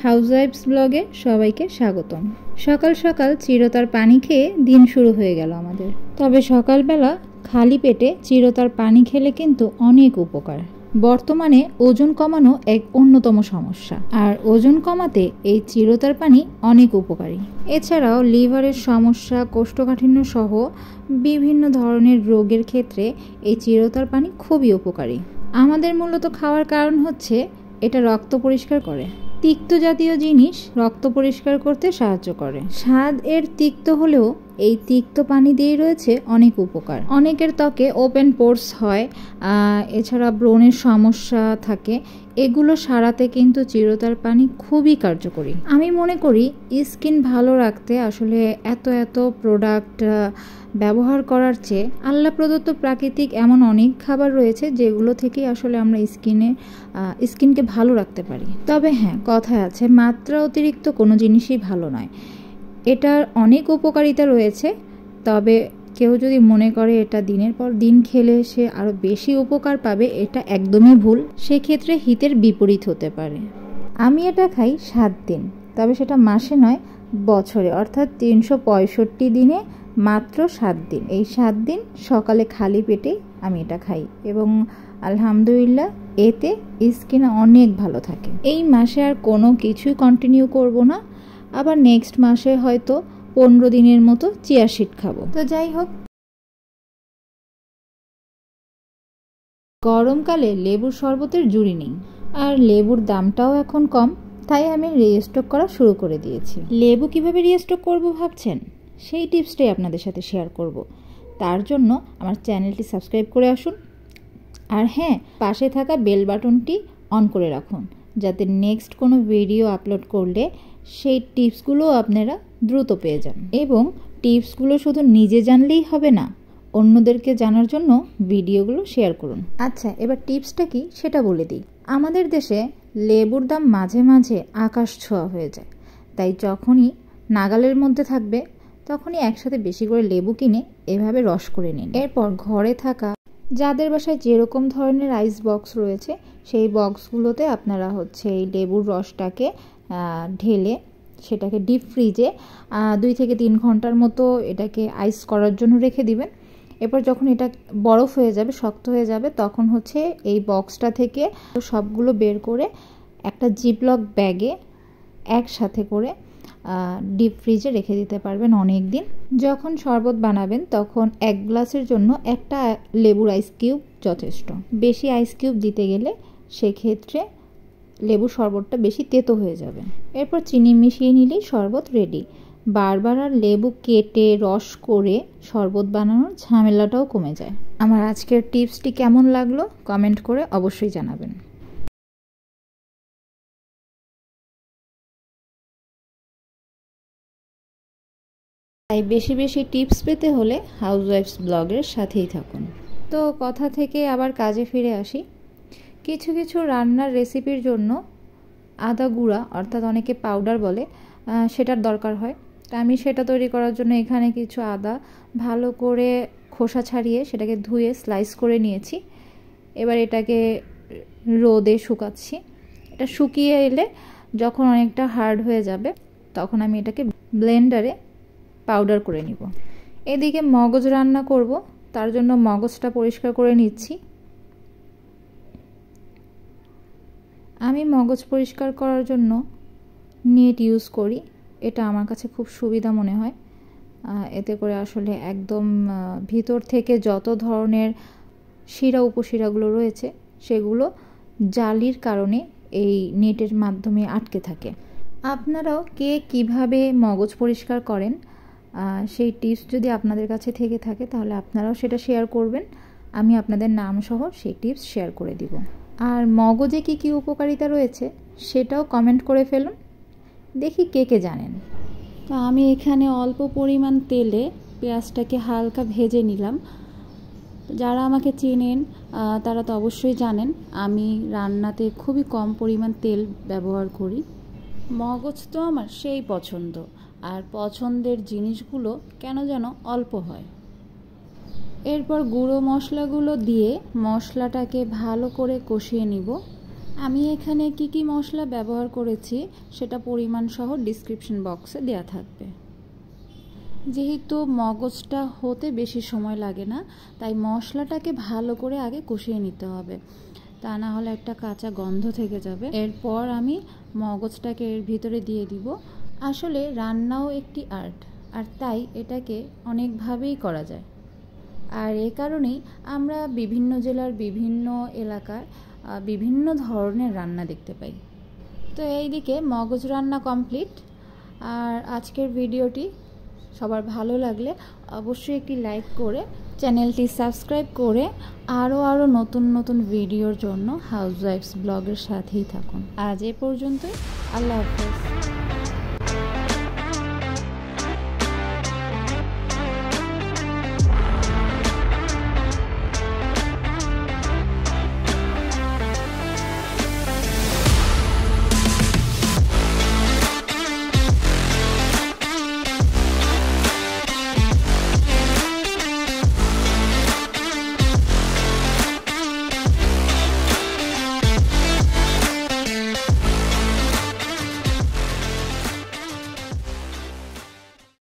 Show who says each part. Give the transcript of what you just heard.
Speaker 1: হাউসওয়াইফস ব্লগে সবাইকে স্বাগতম। সকাল সকাল চিরতার পানি খেয়ে দিন শুরু হয়ে গেল আমাদের। তবে সকালবেলা খালি পেটে চিরতার পানি খেলে কিন্তু অনেক উপকার। বর্তমানে ওজন কমানো এক অন্যতম সমস্যা, আর ওজন কমাতে এই চিরতার পানি অনেক উপকারী। এছাড়াও লিভারের সমস্যা, কোষ্ঠকাঠিন্য সহ বিভিন্ন ধরনের রোগের ক্ষেত্রে এই চিরতার পানি খুবই উপকারী। আমাদের মূলত খাওয়ার কারণ হচ্ছে এটা রক্ত পরিষ্কার করে। তিক্ত জাতীয় জিনিস রক্ত পরিষ্কার করতে সাহায্য করে। স্বাদ এর তিক্ত হলেও এই তিক্ত পানি দিয়ে রয়েছে অনেক উপকার। অনেকের ত্বকে ওপেন পোরস হয়, এছাড়া ব্রণের সমস্যা থাকে, এগুলো সারাতে কিন্তু চিরতার পানি খুবই কার্যকরী। আমি মনে করি স্কিন ভালো রাখতে আসলে এত প্রোডাক্ট ব্যবহার করার চেয়ে আল্লাহ প্রদত্ত প্রাকৃতিক এমন অনেক খাবার রয়েছে যেগুলো থেকেই আসলে আমরা স্কিনকে ভালো রাখতে পারি। তবে হ্যাঁ, কথায় আছে মাত্রা অতিরিক্ত কোনো জিনিসই ভালো নয়। এটার অনেক উপকারিতা রয়েছে, তবে কেউ যদি মনে করে এটা দিনের পর দিন খেলে সে আরও বেশি উপকার পাবে, এটা একদমই ভুল। সেক্ষেত্রে হিতের বিপরীত হতে পারে। আমি এটা খাই 7 দিন, তবে সেটা মাসে নয়, বছরে, অর্থাৎ 365 দিনে মাত্র 7 দিন। এই 7 দিন সকালে খালি পেটে আমি এটা খাই এবং আলহামদুলিল্লাহ এতে স্কিন অনেক ভালো থাকে। এই মাসে আর কোনো কিছুই কন্টিনিউ করব না, আবার নেক্সট মাসে হয়তো 15 দিনের মতো চিয়া সিড খাবো। তো যাই হোক, গরমকালে লেবুর শরবতের জুড়ি নেই, আর লেবুর দামটাও এখন কম, তাই আমি রিস্টক করা শুরু করে দিয়েছি। লেবু কিভাবে রিস্টক করব ভাবছেন? সেই টিপসটাই আপনাদের সাথে শেয়ার করব। তার জন্য আমার চ্যানেলটি সাবস্ক্রাইব করে আসুন, আর হ্যাঁ, পাশে থাকা বেল বাটনটি অন করে রাখুন, যাতে নেক্সট কোনো ভিডিও আপলোড করলে সেই টিপসগুলো আপনারা দ্রুত পেয়ে যান। এবং টিপসগুলো শুধু নিজে জানলেই হবে না, অন্যদেরকে জানার জন্য ভিডিওগুলো শেয়ার করুন। আচ্ছা, এবার টিপসটা কি সেটা বলে দিই। আমাদের দেশে লেবুর দাম মাঝে মাঝে আকাশ ছোঁয়া হয়ে যায়, তাই যখনই নাগালের মধ্যে থাকবে তখনই একসাথে বেশি করে লেবু কিনে এভাবে রস করে নিন। এরপর ঘরে থাকা যাদের বাসায় যেরকম ধরনের আইস বক্স রয়েছে সেই বক্সগুলোতে আপনারা এই লেবুর রসটাকে ঢেলে সেটাকে ডিপ ফ্রিজে 2 থেকে 3 ঘন্টার মতো এটাকে আইস করার জন্য রেখে দিবেন। এরপর যখন এটা বরফ হয়ে যাবে, শক্ত হয়ে যাবে, তখন এই বক্সটা থেকে সবগুলো বের করে একটা জিপলক ব্যাগে একসাথে করে ডিপ ফ্রিজে রেখে দিতে পারবেন অনেক দিন। যখন শরবত বানাবেন তখন 1 গ্লাসের জন্য একটা লেবুর আইস কিউব যথেষ্ট। বেশি আইস কিউব দিতে গেলে সেক্ষেত্রে লেবু শরবতটা বেশি তেতো হয়ে যাবে। এরপর চিনি মিশিয়ে নিলেই শরবত রেডি। বারবার আর লেবু কেটে রস করে শরবত বানানোর ঝামেলাটাও কমে যায়। আমার আজকের টিপসটি কেমন লাগলো কমেন্ট করে অবশ্যই জানাবেন। তাই বেশি বেশি টিপস পেতে হলে হাউসওয়াইফস ব্লগের সাথেই থাকুন। তো কথা থেকে আবার কাজে ফিরে আসি। কিছু কিছু রান্নার রেসিপির জন্য আদা গুঁড়া, অর্থাৎ অনেকে পাউডার বলে, সেটার দরকার হয়। তা আমি সেটা তৈরি করার জন্য এখানে কিছু আদা ভালো করে খোসা ছাড়িয়ে সেটাকে ধুয়ে স্লাইস করে নিয়েছি। এবার এটাকে রোদে শুকাচ্ছি। এটা শুকিয়ে এলে যখন অনেকটা হার্ড হয়ে যাবে তখন আমি এটাকে ব্লেন্ডারে পাউডার করে নিব। এদিকে মগজ রান্না করব, তার জন্য মগজটা পরিষ্কার করে নিচ্ছি। আমি মগজ পরিষ্কার করার জন্য নেট ইউজ করি, এটা আমার কাছে খুব সুবিধা মনে হয়। এতে করে আসলে একদম ভিতর থেকে যত ধরনের শিরা উপশিরাগুলো রয়েছে সেগুলো জালির কারণে এই নেটের মাধ্যমে আটকে থাকে। আপনারাও কে কিভাবে মগজ পরিষ্কার করেন সেই টিপস যদি আপনাদের কাছে থেকে থাকে তাহলে আপনারাও সেটা শেয়ার করবেন। আমি আপনাদের নাম সহ সেই টিপস শেয়ার করে দিব। আর মগজে কি কি উপকারিতা রয়েছে সেটাও কমেন্ট করে ফেলুন, দেখি কে কে জানেন। তো আমি এখানে অল্প পরিমাণ তেলে পেঁয়াজটাকে হালকা ভেজে নিলাম। যারা আমাকে চেনেন তারা তো অবশ্যই জানেন আমি রান্নাতে খুবই কম পরিমাণ তেল ব্যবহার করি। মগজ তো আমার সেই পছন্দ, আর পছন্দের জিনিসগুলো কেন যেন অল্প হয়। এরপর গুঁড়ো মশলাগুলো দিয়ে মশলাটাকে ভালো করে কষিয়ে নিব। আমি এখানে কি কি মশলা ব্যবহার করেছি সেটা পরিমাণ সহ ডিসক্রিপশন বক্সে দেওয়া থাকবে। যেহেতু মগজটা হতে বেশি সময় লাগে না, তাই মশলাটাকে ভালো করে আগে কষিয়ে নিতে হবে, তা না হলে একটা কাঁচা গন্ধ থেকে যাবে। এরপর আমি মগজটাকে এর ভিতরে দিয়ে দিব। আসলে রান্নাও একটি আর্ট, আর তাই এটাকে অনেকভাবেই করা যায়। আর এ কারণেই আমরা বিভিন্ন জেলার বিভিন্ন এলাকায় বিভিন্ন ধরনের রান্না দেখতে পাই। তো এইদিকে মগজ রান্না কমপ্লিট। আর আজকের ভিডিওটি সবার ভালো লাগলে অবশ্যই একটি লাইক করে চ্যানেলটি সাবস্ক্রাইব করে আরও নতুন নতুন ভিডিওর জন্য হাউসওয়াইফস ব্লগের সাথেই থাকুন। আজ এ পর্যন্তই। আল্লাহ হাফেজ।